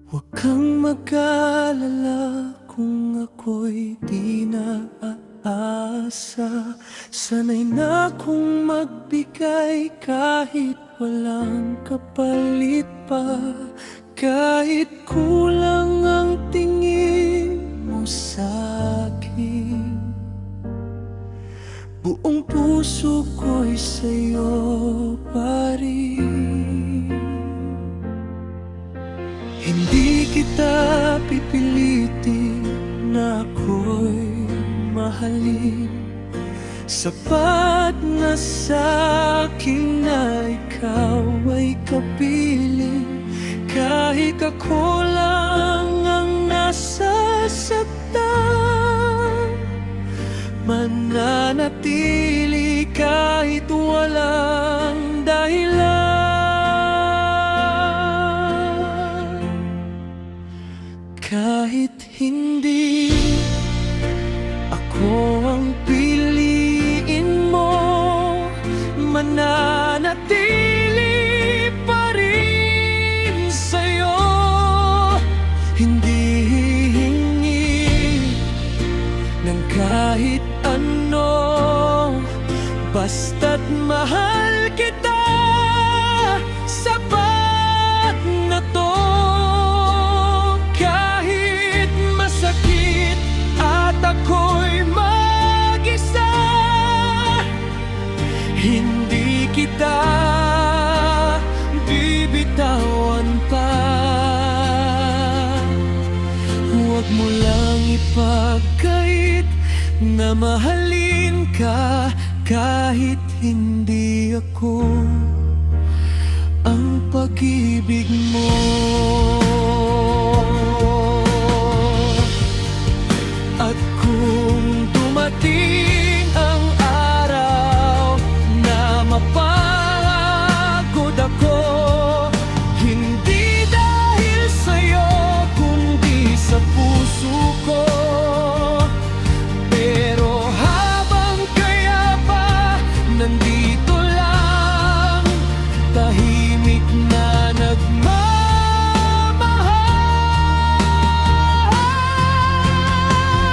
Huwag kang mag-alala kung ako'y di naaasa. Sanay na akong magbigay kahit walang kapalit pa. Kahit kulang ang tingin mo sa'kin, buong puso ko'y sa'yo pa rin. Hindi kita pipilitin na ako'y mahalin. Sapat na sa'kin na ikaw ay kapiling. Kahit ako lang ang nasasaktan, mananatili kahit walang dahilan. Kahit hindi ako ang piliin mo, mananatili pa rin sa'yo. Hindi hihingi ng kahit ano, basta't mahal kita. Sapat na to. Kahit masakit at ako'y mag-isa, hindi kita bibitawan pa. Huwag mo lang ipagkait na mahalin ka kahit hindi ako ang pag-ibig mo. At kung dumating ang araw na mapagod ako, hindi dahil sa'yo kundi sa puso ko. Pero habang kaya pa nandito lang, tahimik na nagmamahal.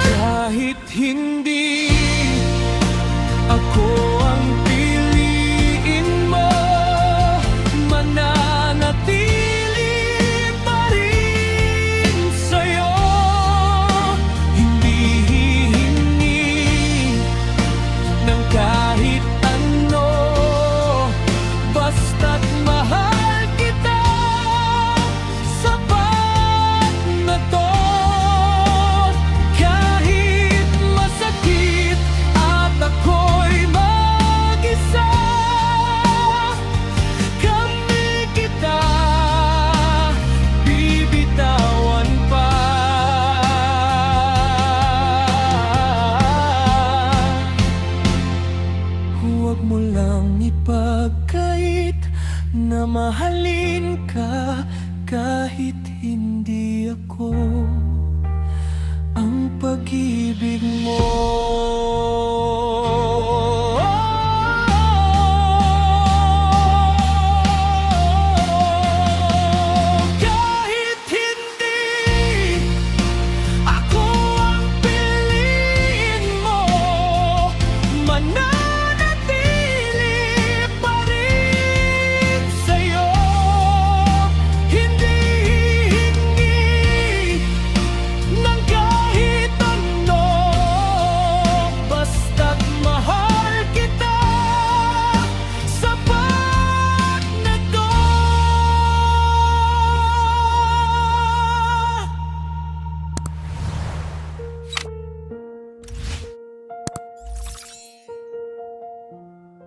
Kahit hindi ako ang piliin mo, mananatili pa rin sa'yo. Hindi hihingi ng kahit ano, basta't mahal kita. Sapat na to. Kahit masakit at ako'y mag-isa, kami kita bibitawan pa. Huwag mo lang ipagkait na mahalin ka